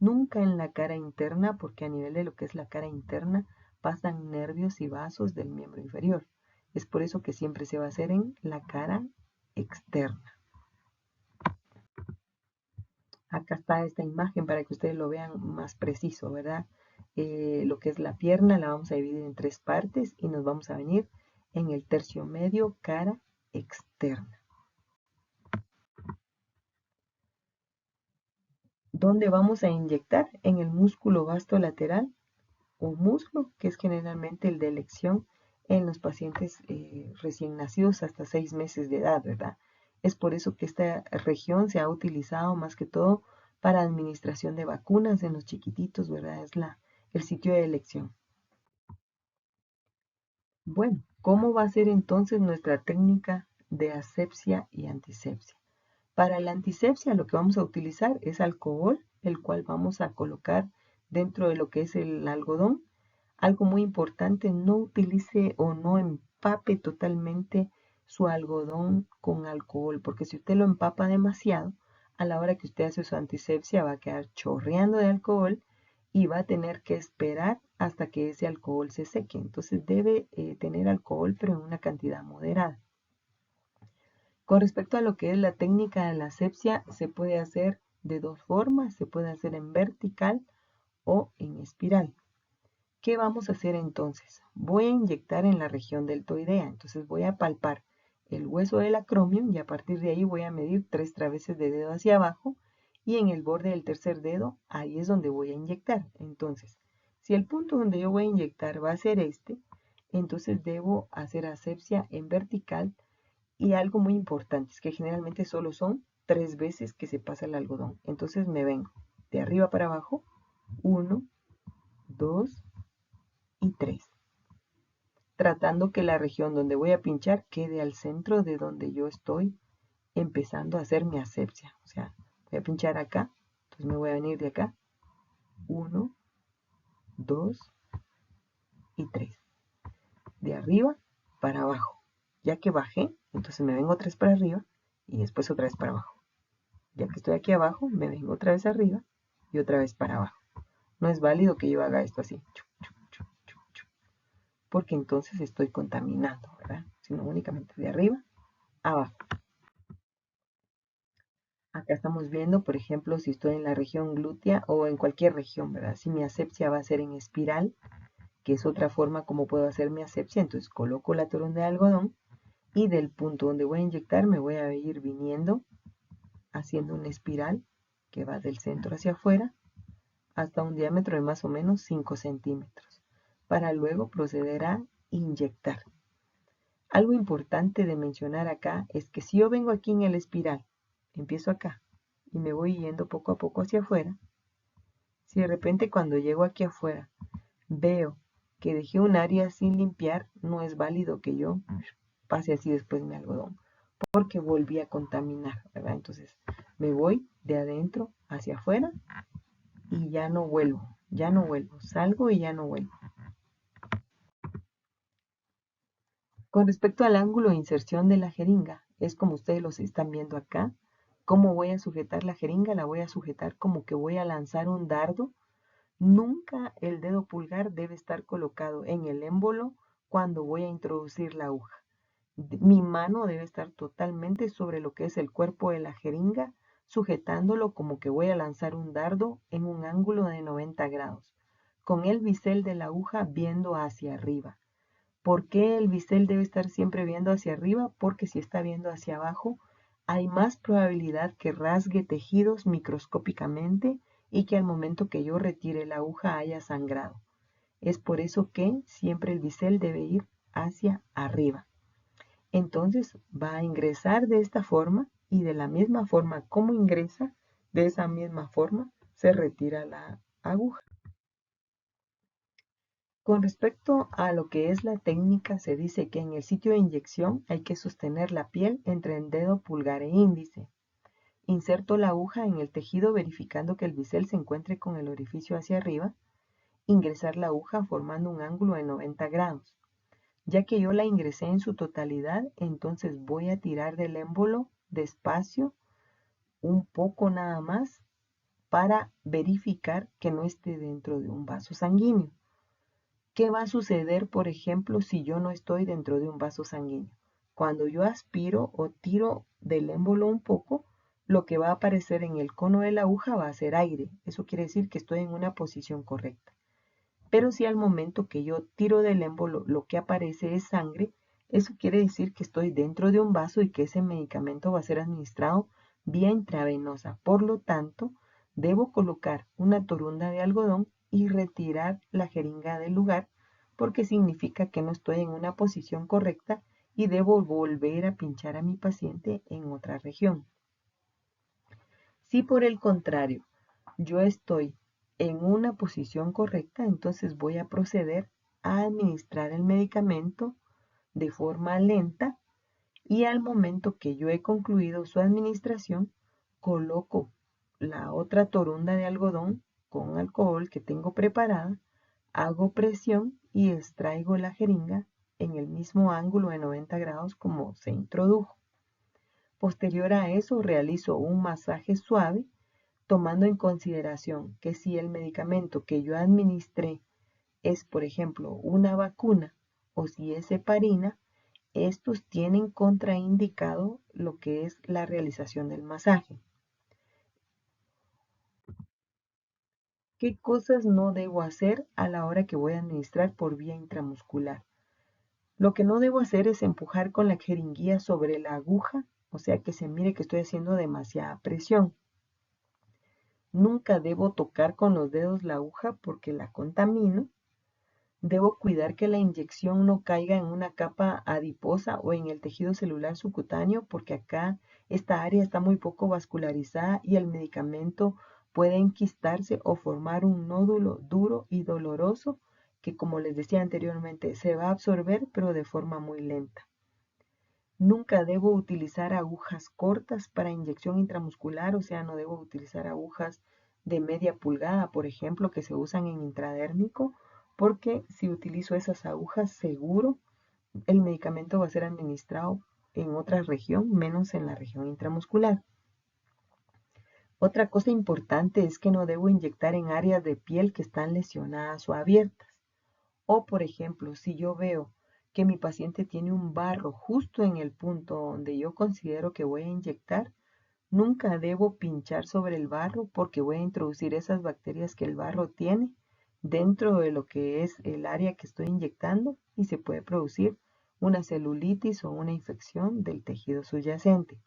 nunca en la cara interna, porque a nivel de lo que es la cara interna pasan nervios y vasos del miembro inferior. Es por eso que siempre se va a hacer en la cara externa. Acá está esta imagen para que ustedes lo vean más preciso, ¿verdad? Lo que es la pierna la vamos a dividir en 3 partes y nos vamos a venir en el tercio medio, cara externa. ¿Dónde vamos a inyectar? En el músculo vasto lateral o muslo, que es generalmente el de elección en los pacientes recién nacidos hasta 6 meses de edad, ¿verdad? Es por eso que esta región se ha utilizado más que todo para administración de vacunas en los chiquititos, ¿verdad? Es el sitio de elección. Bueno, ¿cómo va a ser entonces nuestra técnica de asepsia y antisepsia? Para la antisepsia lo que vamos a utilizar es alcohol, el cual vamos a colocar dentro de lo que es el algodón. Algo muy importante, no utilice o no empape totalmente su algodón con alcohol, porque si usted lo empapa demasiado, a la hora que usted hace su antisepsia va a quedar chorreando de alcohol y va a tener que esperar hasta que ese alcohol se seque. Entonces debe tener alcohol, pero en una cantidad moderada. Con respecto a lo que es la técnica de la asepsia, se puede hacer de dos formas, se puede hacer en vertical o en espiral. ¿Qué vamos a hacer entonces? Voy a inyectar en la región deltoidea, entonces voy a palpar el hueso del acromion y a partir de ahí voy a medir 3 traveses de dedo hacia abajo y en el borde del tercer dedo, ahí es donde voy a inyectar. Entonces, si el punto donde yo voy a inyectar va a ser este, entonces debo hacer asepsia en vertical y algo muy importante es que generalmente solo son 3 veces que se pasa el algodón. Entonces me vengo de arriba para abajo, 1, 2 y 3. Tratando que la región donde voy a pinchar quede al centro de donde yo estoy empezando a hacer mi asepsia. O sea, voy a pinchar acá, entonces me voy a venir de acá, 1, 2 y 3. De arriba para abajo. Ya que bajé, entonces me vengo otra vez para arriba y después otra vez para abajo. Ya que estoy aquí abajo, me vengo otra vez arriba y otra vez para abajo. No es válido que yo haga esto así, porque entonces estoy contaminando, ¿verdad? Sino únicamente de arriba a abajo. Acá estamos viendo, por ejemplo, si estoy en la región glútea o en cualquier región, ¿verdad? Si mi asepsia va a ser en espiral, que es otra forma como puedo hacer mi asepsia, entonces coloco la toronda de algodón y del punto donde voy a inyectar me voy a ir viniendo haciendo una espiral que va del centro hacia afuera hasta un diámetro de más o menos 5 centímetros, para luego proceder a inyectar. Algo importante de mencionar acá es que si yo vengo aquí en el espiral, empiezo acá y me voy yendo poco a poco hacia afuera, si de repente cuando llego aquí afuera veo que dejé un área sin limpiar, no es válido que yo pase así después mi algodón, porque volví a contaminar, ¿verdad? Entonces me voy de adentro hacia afuera y ya no vuelvo, salgo y ya no vuelvo. Con respecto al ángulo de inserción de la jeringa, es como ustedes los están viendo acá. ¿Cómo voy a sujetar la jeringa? La voy a sujetar como que voy a lanzar un dardo. Nunca el dedo pulgar debe estar colocado en el émbolo cuando voy a introducir la aguja. Mi mano debe estar totalmente sobre lo que es el cuerpo de la jeringa, sujetándolo como que voy a lanzar un dardo en un ángulo de 90 grados, con el bisel de la aguja viendo hacia arriba. ¿Por qué el bisel debe estar siempre viendo hacia arriba? Porque si está viendo hacia abajo, hay más probabilidad que rasgue tejidos microscópicamente y que al momento que yo retire la aguja haya sangrado. Es por eso que siempre el bisel debe ir hacia arriba. Entonces va a ingresar de esta forma y de la misma forma como ingresa, de esa misma forma se retira la aguja. Con respecto a lo que es la técnica, se dice que en el sitio de inyección hay que sostener la piel entre el dedo pulgar e índice. Inserto la aguja en el tejido verificando que el bisel se encuentre con el orificio hacia arriba. Ingresar la aguja formando un ángulo de 90 grados. Ya que yo la ingresé en su totalidad, entonces voy a tirar del émbolo despacio, un poco nada más, para verificar que no esté dentro de un vaso sanguíneo. ¿Qué va a suceder, por ejemplo, si yo no estoy dentro de un vaso sanguíneo? Cuando yo aspiro o tiro del émbolo un poco, lo que va a aparecer en el cono de la aguja va a ser aire. Eso quiere decir que estoy en una posición correcta. Pero si al momento que yo tiro del émbolo lo que aparece es sangre, eso quiere decir que estoy dentro de un vaso y que ese medicamento va a ser administrado vía intravenosa. Por lo tanto, debo colocar una torunda de algodón y retirar la jeringa del lugar porque significa que no estoy en una posición correcta y debo volver a pinchar a mi paciente en otra región. Si por el contrario yo estoy en una posición correcta, entonces voy a proceder a administrar el medicamento de forma lenta y al momento que yo he concluido su administración, coloco la otra torunda de algodón con alcohol que tengo preparada, hago presión y extraigo la jeringa en el mismo ángulo de 90 grados como se introdujo. Posterior a eso realizo un masaje suave tomando en consideración que si el medicamento que yo administré es, por ejemplo, una vacuna o si es heparina, estos tienen contraindicado lo que es la realización del masaje. ¿Qué cosas no debo hacer a la hora que voy a administrar por vía intramuscular? Lo que no debo hacer es empujar con la jeringuilla sobre la aguja, o sea que se mire que estoy haciendo demasiada presión. Nunca debo tocar con los dedos la aguja porque la contamino. Debo cuidar que la inyección no caiga en una capa adiposa o en el tejido celular subcutáneo porque acá esta área está muy poco vascularizada y el medicamento puede enquistarse o formar un nódulo duro y doloroso que, como les decía anteriormente, se va a absorber pero de forma muy lenta. Nunca debo utilizar agujas cortas para inyección intramuscular, o sea, no debo utilizar agujas de media pulgada, por ejemplo, que se usan en intradérmico, porque si utilizo esas agujas, seguro el medicamento va a ser administrado en otra región, menos en la región intramuscular. Otra cosa importante es que no debo inyectar en áreas de piel que están lesionadas o abiertas. O, por ejemplo, si yo veo que mi paciente tiene un barro justo en el punto donde yo considero que voy a inyectar, nunca debo pinchar sobre el barro porque voy a introducir esas bacterias que el barro tiene dentro de lo que es el área que estoy inyectando y se puede producir una celulitis o una infección del tejido subyacente.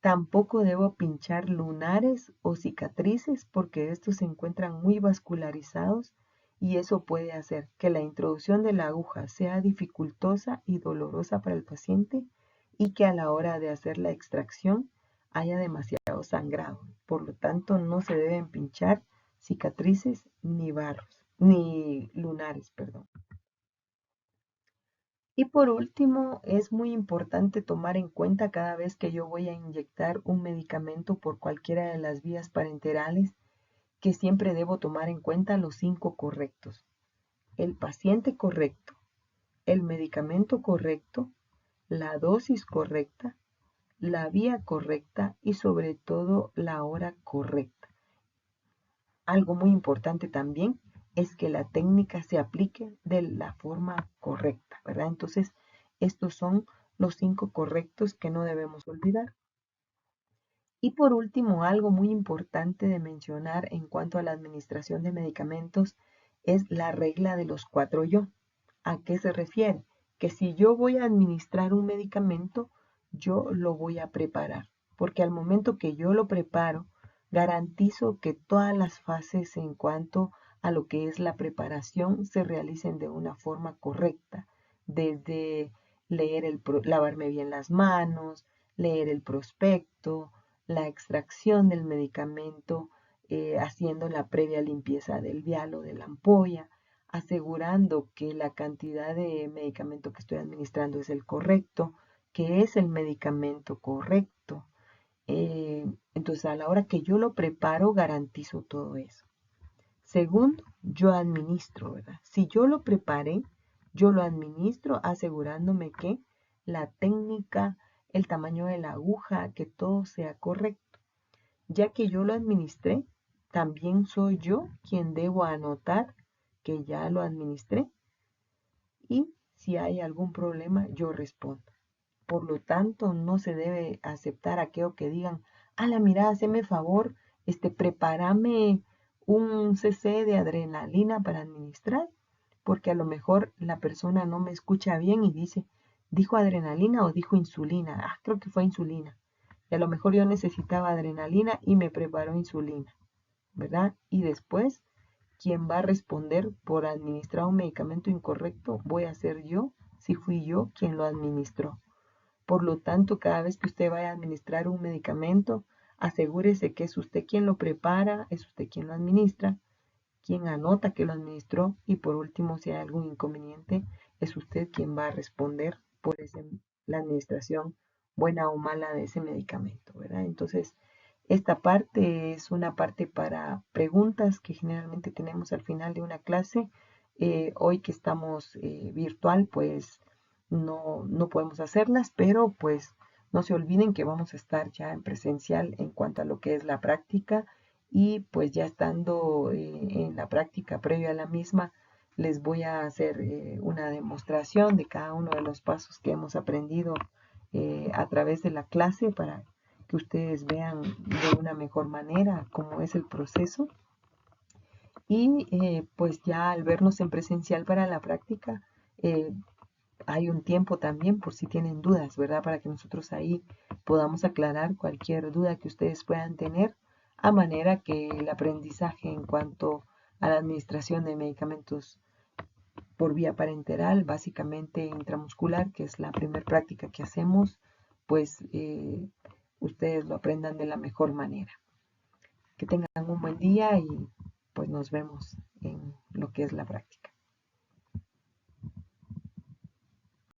Tampoco debo pinchar lunares o cicatrices porque estos se encuentran muy vascularizados y eso puede hacer que la introducción de la aguja sea dificultosa y dolorosa para el paciente y que a la hora de hacer la extracción haya demasiado sangrado. Por lo tanto, no se deben pinchar cicatrices ni barros, ni lunares, perdón. Y por último, es muy importante tomar en cuenta cada vez que yo voy a inyectar un medicamento por cualquiera de las vías parenterales que siempre debo tomar en cuenta los 5 correctos. El paciente correcto, el medicamento correcto, la dosis correcta, la vía correcta y sobre todo la hora correcta. Algo muy importante también es que la técnica se aplique de la forma correcta, ¿verdad? Entonces, estos son los 5 correctos que no debemos olvidar. Y por último, algo muy importante de mencionar en cuanto a la administración de medicamentos es la regla de los 4 yo. ¿A qué se refiere? Que si yo voy a administrar un medicamento, yo lo voy a preparar, porque al momento que yo lo preparo, garantizo que todas las fases en cuanto a lo que es la preparación se realicen de una forma correcta, desde lavarme bien las manos, leer el prospecto, la extracción del medicamento, haciendo la previa limpieza del vial o de la ampolla, asegurando que la cantidad de medicamento que estoy administrando es el correcto, que es el medicamento correcto. Entonces, a la hora que yo lo preparo, garantizo todo eso. Segundo, yo administro, ¿verdad? Si yo lo preparé, yo lo administro asegurándome que la técnica, el tamaño de la aguja, que todo sea correcto. Ya que yo lo administré, también soy yo quien debo anotar que ya lo administré y si hay algún problema, yo respondo. Por lo tanto, no se debe aceptar aquello que digan, la mira, haceme favor, prepárame un cc de adrenalina para administrar, porque a lo mejor la persona no me escucha bien y dice, ¿dijo adrenalina o dijo insulina? Creo que fue insulina. Y a lo mejor yo necesitaba adrenalina y me preparó insulina, ¿verdad? Y después quien va a responder por administrar un medicamento incorrecto voy a ser yo, si fui yo quien lo administró. Por lo tanto, cada vez que usted vaya a administrar un medicamento, asegúrese que es usted quien lo prepara, es usted quien lo administra, quien anota que lo administró y por último, si hay algún inconveniente, es usted quien va a responder por la administración buena o mala de ese medicamento, ¿verdad? Entonces, esta parte es una parte para preguntas que generalmente tenemos al final de una clase. Hoy que estamos virtual, pues no podemos hacerlas, pero pues no se olviden que vamos a estar ya en presencial en cuanto a lo que es la práctica y pues ya estando en la práctica previa a la misma, les voy a hacer una demostración de cada uno de los pasos que hemos aprendido a través de la clase para que ustedes vean de una mejor manera cómo es el proceso. Y pues ya al vernos en presencial para la práctica, eh, hay un tiempo también por si tienen dudas, ¿verdad? Para que nosotros ahí podamos aclarar cualquier duda que ustedes puedan tener, a manera que el aprendizaje en cuanto a la administración de medicamentos por vía parenteral, básicamente intramuscular, que es la primera práctica que hacemos, pues ustedes lo aprendan de la mejor manera. Que tengan un buen día y pues nos vemos en lo que es la práctica.